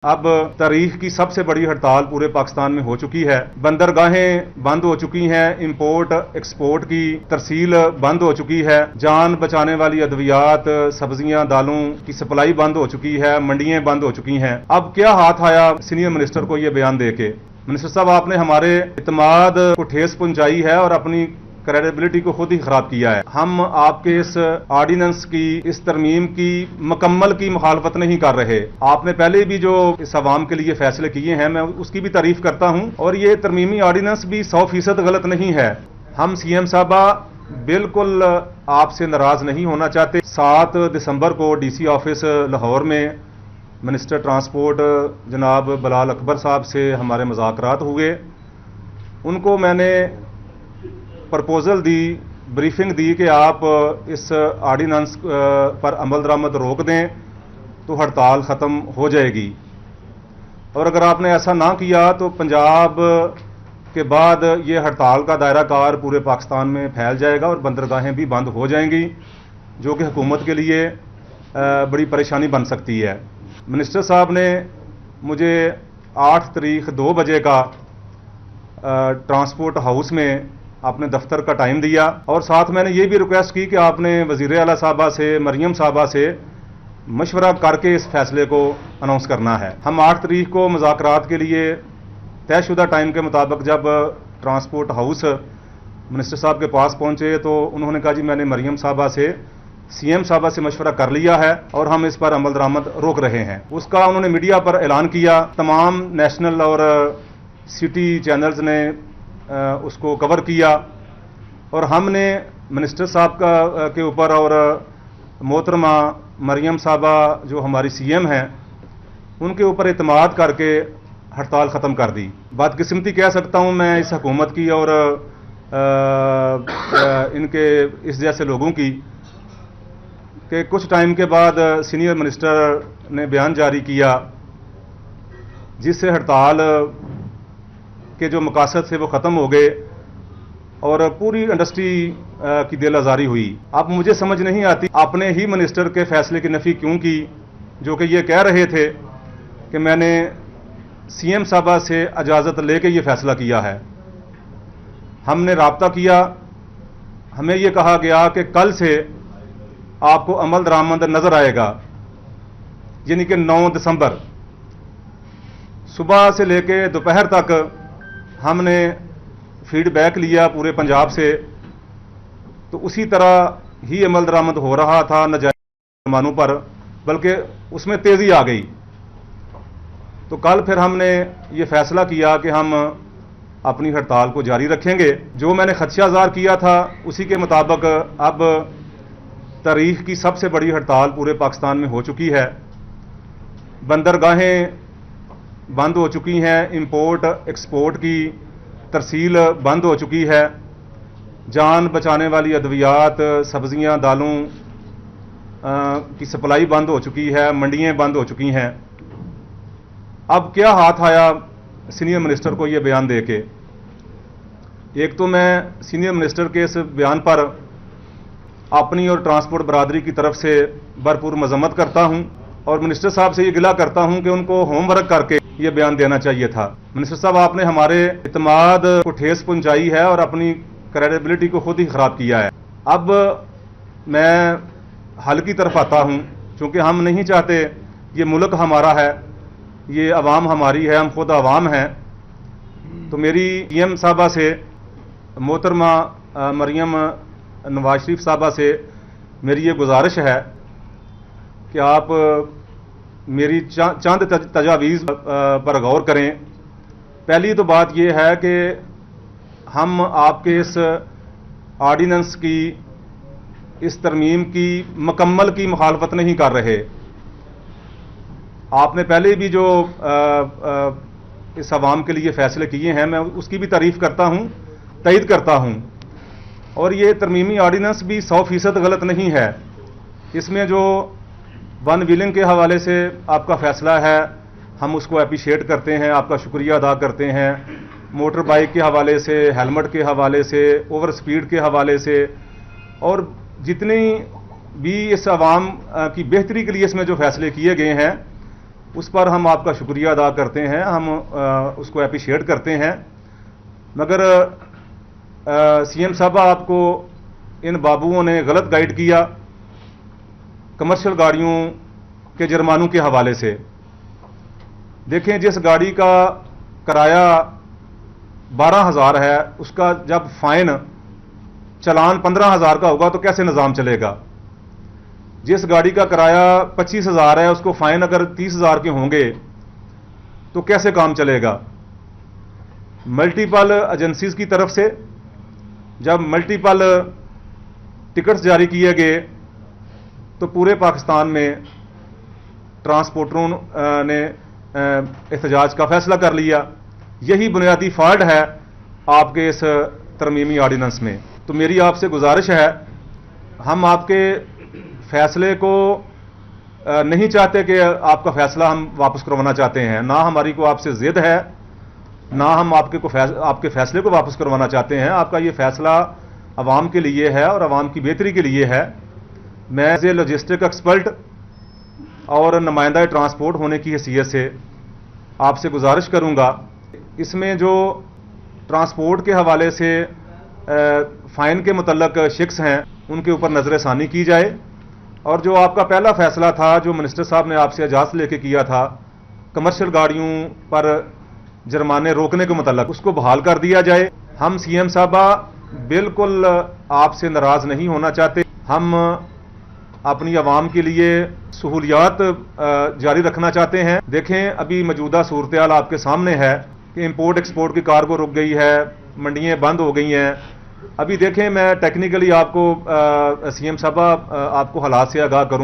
अब तारीख की सबसे बड़ी हड़ताल पूरे पाकिस्तान में हो चुकी है। बंदरगाहें बंद हो चुकी हैं, इंपोर्ट एक्सपोर्ट की तरसील बंद हो चुकी है, जान बचाने वाली अद्वियात, सब्जियां, दालों की सप्लाई बंद हो चुकी है, मंडियां बंद हो चुकी हैं। अब क्या हाथ आया सीनियर मिनिस्टर को ये बयान देके? मिनिस्टर साहब, आपने हमारे इत्मीनान को ठेस पहुंचाई है और अपनी क्रेडिबिलिटी को खुद ही खराब किया है। हम आपके इस ऑर्डिनेंस की, इस तरमीम की मुकम्मल की मुखालफत नहीं कर रहे। आपने पहले भी जो इस अवाम के लिए फैसले किए हैं, मैं उसकी भी तारीफ करता हूं, और ये तरमीमी ऑर्डिनेंस भी 100% गलत नहीं है। हम सीएम साहबा बिल्कुल आपसे नाराज नहीं होना चाहते। 7 दिसंबर को डीसी ऑफिस लाहौर में मिनिस्टर ट्रांसपोर्ट जनाब बिलाल अकबर साहब से हमारे मुज़ाकरात हुए। उनको मैंने प्रपोजल दी, ब्रीफिंग दी कि आप इस ऑर्डिनेंस पर अमल दरामद रोक दें तो हड़ताल ख़त्म हो जाएगी, और अगर आपने ऐसा ना किया तो पंजाब के बाद ये हड़ताल का दायरा कार पूरे पाकिस्तान में फैल जाएगा और बंदरगाहें भी बंद हो जाएंगी, जो कि हुकूमत के लिए बड़ी परेशानी बन सकती है। मिनिस्टर साहब ने मुझे 8 तारीख 2 बजे का ट्रांसपोर्ट हाउस में आपने दफ्तर का टाइम दिया, और साथ मैंने ये भी रिक्वेस्ट की कि आपने वज़ीर आला साहबा से, मरियम साहबा से मशवरा करके इस फैसले को अनाउंस करना है। हम 8 तारीख को मुज़ाकरात के लिए तयशुदा टाइम के मुताबिक जब ट्रांसपोर्ट हाउस मिनिस्टर साहब के पास पहुंचे तो उन्होंने कहा, जी मैंने मरियम साहबा से, सीएम साहबा से मशवरा कर लिया है और हम इस पर अमल दरामद रोक रहे हैं। उसका उन्होंने मीडिया पर ऐलान किया। तमाम नेशनल और सिटी चैनल्स ने उसको कवर किया, और हमने मिनिस्टर साहब के ऊपर और मोहतरमा मरियम साहबा जो हमारी सीएम हैं उनके ऊपर इत्मीनान करके हड़ताल ख़त्म कर दी। बदकिस्मती कह सकता हूँ मैं इस हुकूमत की और इनके इस जैसे लोगों की कि कुछ टाइम के बाद सीनियर मिनिस्टर ने बयान जारी किया जिससे हड़ताल के जो मकासद से वो ख़त्म हो गए और पूरी इंडस्ट्री की दिल आज़ारी हुई। अब मुझे समझ नहीं आती आपने ही मिनिस्टर के फैसले की नफ़ी क्यों की, जो कि ये कह रहे थे कि मैंने सीएम साहबा से इजाज़त लेके ये फैसला किया है। हमने राब्ता किया, हमें ये कहा गया कि कल से आपको अमल दरामद नज़र आएगा, यानी कि 9 दिसंबर सुबह से लेके दोपहर तक हमने फीडबैक लिया पूरे पंजाब से, तो उसी तरह ही अमल दरामद हो रहा था नाजायज़ मानों पर, बल्कि उसमें तेज़ी आ गई। तो कल फिर हमने ये फैसला किया कि हम अपनी हड़ताल को जारी रखेंगे। जो मैंने खदशा ज़ाहिर किया था उसी के मुताबिक अब तारीख की सबसे बड़ी हड़ताल पूरे पाकिस्तान में हो चुकी है। बंदरगाहें बंद हो चुकी हैं, इंपोर्ट एक्सपोर्ट की तरसील बंद हो चुकी है, जान बचाने वाली अद्वियात, सब्जियां, दालों की सप्लाई बंद हो चुकी है, मंडियां बंद हो चुकी हैं। अब क्या हाथ आया सीनियर मिनिस्टर को ये बयान देके? एक तो मैं सीनियर मिनिस्टर के इस बयान पर अपनी और ट्रांसपोर्ट बरादरी की तरफ से भरपूर मजम्मत करता हूं, और मिनिस्टर साहब से ये गिला करता हूं कि उनको होमवर्क करके ये बयान देना चाहिए था। मिनिस्टर साहब, आपने हमारे इत्मीनान को ठेस पहुंचाई है और अपनी क्रेडिबिलिटी को खुद ही खराब किया है। अब मैं हल की तरफ आता हूं, क्योंकि हम नहीं चाहते, ये मुल्क हमारा है, ये अवाम हमारी है, हम खुद अवाम हैं। तो मेरी सीएम साहबा से, मोहतरमा मरियम नवाज शरीफ साहबा से मेरी ये गुजारिश है कि आप मेरी चंद तजावीज़ पर गौर करें। पहली तो बात यह है कि हम आपके इस ऑर्डिनेंस की, इस तरमीम की मुकम्मल की मुखालफत नहीं कर रहे। आपने पहले भी जो इस अवाम के लिए फैसले किए हैं, मैं उसकी भी तारीफ करता हूं, तईद करता हूं, और ये तरमीमी ऑर्डिनेंस भी 100% गलत नहीं है। इसमें जो वन व्हीलिंग के हवाले से आपका फैसला है, हम उसको अप्रिशिएट करते हैं, आपका शुक्रिया अदा करते हैं। मोटर बाइक के हवाले से, हेलमेट के हवाले से, ओवर स्पीड के हवाले से, और जितनी भी इस अवाम की बेहतरी के लिए इसमें जो फैसले किए गए हैं, उस पर हम आपका शुक्रिया अदा करते हैं, हम उसको अप्रिशिएट करते हैं। मगर सीएम साहब, आपको इन बाबुओं ने गलत गाइड किया कमर्शियल गाड़ियों के जुर्मानों के हवाले से। देखें, जिस गाड़ी का किराया 12,000 है, उसका जब फाइन चालान 15,000 का होगा तो कैसे निज़ाम चलेगा। जिस गाड़ी का किराया 25,000 है, उसको फाइन अगर 30,000 के होंगे तो कैसे काम चलेगा। मल्टीपल एजेंसीज की तरफ से जब मल्टीपल टिकट्स जारी किए गए तो पूरे पाकिस्तान में ट्रांसपोर्टरों ने एहतजाज का फैसला कर लिया। यही बुनियादी फॉल्ट है आपके इस तरमीमी ऑर्डिनेंस में। तो मेरी आपसे गुजारिश है, हम आपके फैसले को नहीं चाहते कि आपका फैसला हम वापस करवाना चाहते हैं, ना हमारी को आपसे जिद है, ना हम आपके फैसले को वापस करवाना चाहते हैं। आपका ये फैसला अवाम के लिए है और अवाम की बेहतरी के लिए है। मैं एज ए लॉजिस्टिक एक्सपर्ट और नुमाइंदा ट्रांसपोर्ट होने की हैसियत से आपसे गुजारिश करूंगा, इसमें जो ट्रांसपोर्ट के हवाले से फ़ाइन के मुतल्लक शिक्स हैं उनके ऊपर नज़र-ए-सानी की जाए, और जो आपका पहला फैसला था जो मिनिस्टर साहब ने आपसे इजाज़त लेके किया था कमर्शियल गाड़ियों पर जुर्माने रोकने के मुतल्लक, उसको बहाल कर दिया जाए। हम सीएम साहबा बिल्कुल आपसे नाराज़ नहीं होना चाहते। हम अपनी आवाम के लिए सहूलियात जारी रखना चाहते हैं। देखें, अभी मौजूदा सूरत हाल आपके सामने है कि इंपोर्ट एक्सपोर्ट की कार्गो रुक गई है, मंडियाँ बंद हो गई हैं। अभी देखें, मैं टेक्निकली आपको सीएम साहबा आपको हालात से आगाह करूँ।